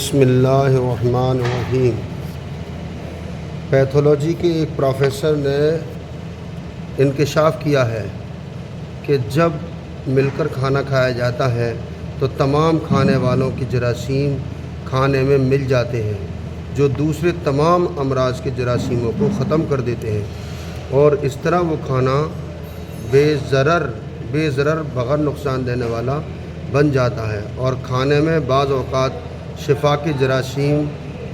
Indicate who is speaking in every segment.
Speaker 1: بسم اللہ الرحمن الرحیم۔ پیتھولوجی کے ایک پروفیسر نے انکشاف کیا ہے کہ جب مل کر کھانا کھایا جاتا ہے تو تمام کھانے والوں کی جراثیم کھانے میں مل جاتے ہیں، جو دوسرے تمام امراض کے جراثیموں کو ختم کر دیتے ہیں، اور اس طرح وہ کھانا بے ضرر بغیر نقصان دینے والا بن جاتا ہے، اور کھانے میں بعض اوقات شفا کے جراثیم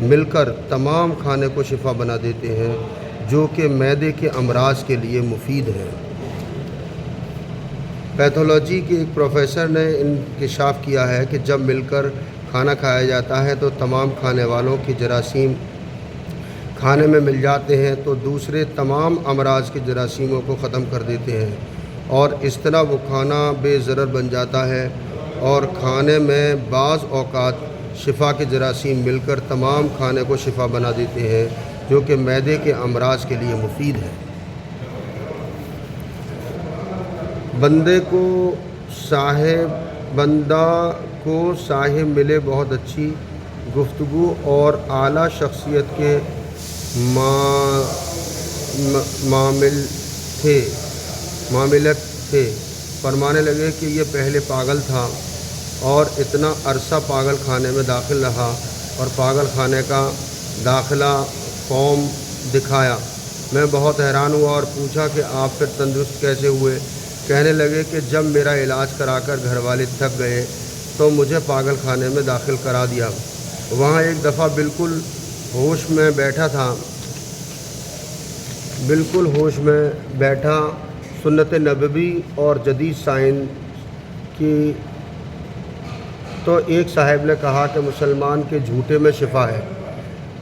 Speaker 1: مل کر تمام کھانے کو شفا بنا دیتے ہیں، جو کہ معدے کے امراض کے لیے مفید ہیں۔ پیتھولوجی کے ایک پروفیسر نے انکشاف کیا ہے کہ جب مل کر کھانا کھایا جاتا ہے تو تمام کھانے والوں کی جراثیم کھانے میں مل جاتے ہیں، تو دوسرے تمام امراض کے جراثیموں کو ختم کر دیتے ہیں، اور اس طرح وہ کھانا بے ضرر بن جاتا ہے، اور کھانے میں بعض اوقات شفا کے جراثیم مل کر تمام کھانے کو شفا بنا دیتے ہیں، جو کہ معدے کے امراض کے لیے مفید ہے۔ بندہ کو صاحب ملے بہت اچھی گفتگو اور اعلیٰ شخصیت کے معاملت تھے۔ فرمانے لگے کہ یہ پہلے پاگل تھا اور اتنا عرصہ پاگل خانے میں داخل رہا اور پاگل خانے کا داخلہ فارم دکھایا۔ میں بہت حیران ہوا اور پوچھا کہ آپ پھر تندرست کیسے ہوئے؟ کہنے لگے کہ جب میرا علاج کرا کر گھر والے تھک گئے تو مجھے پاگل خانے میں داخل کرا دیا۔ وہاں ایک دفعہ بالکل ہوش میں بیٹھا سنت نبوی اور جدید سائنس کی، تو ایک صاحب نے کہا کہ مسلمان کے جھوٹے میں شفا ہے،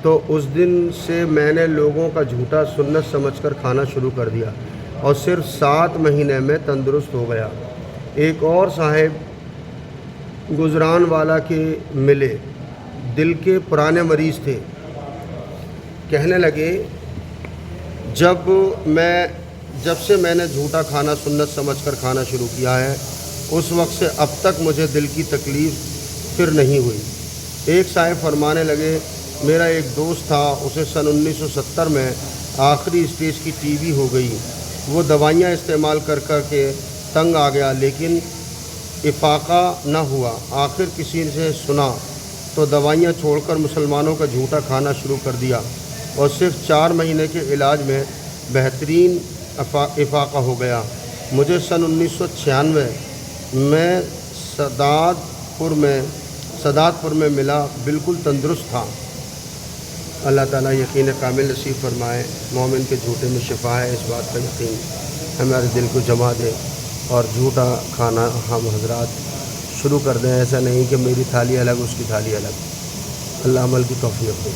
Speaker 1: تو اس دن سے میں نے لوگوں کا جھوٹا سنت سمجھ کر کھانا شروع کر دیا اور صرف 7 مہینے میں تندرست ہو گیا۔ ایک اور صاحب گجرانوالہ کے ملے، دل کے پرانے مریض تھے۔ کہنے لگے جب سے میں نے جھوٹا کھانا سنت سمجھ کر کھانا شروع کیا ہے، اس وقت سے اب تک مجھے دل کی تکلیف پھر نہیں ہوئی۔ ایک صاحب فرمانے لگے میرا ایک دوست تھا، اسے سن 1970 میں آخری اسٹیج کی ٹی بی ہو گئی۔ وہ دوائیاں استعمال کر کے تنگ آ گیا، لیکن افاقہ نہ ہوا۔ آخر کسی سے سنا تو دوائیاں چھوڑ کر مسلمانوں کا جھوٹا کھانا شروع کر دیا، اور صرف 4 مہینے کے علاج میں بہترین افاقہ ہو گیا۔ مجھے سن 1996 میں سادات پور میں ملا، بالکل تندرست تھا۔ اللہ تعالیٰ یقین کامل نصیب فرمائے۔ مومن کے جھوٹے میں شفا ہے، اس بات کا یقین ہمارے دل کو جما دے، اور جھوٹا کھانا ہم حضرات شروع کر دیں۔ ایسا نہیں کہ میری تھالی الگ اس کی تھالی الگ۔ اللہ عمل کی توفیق دے۔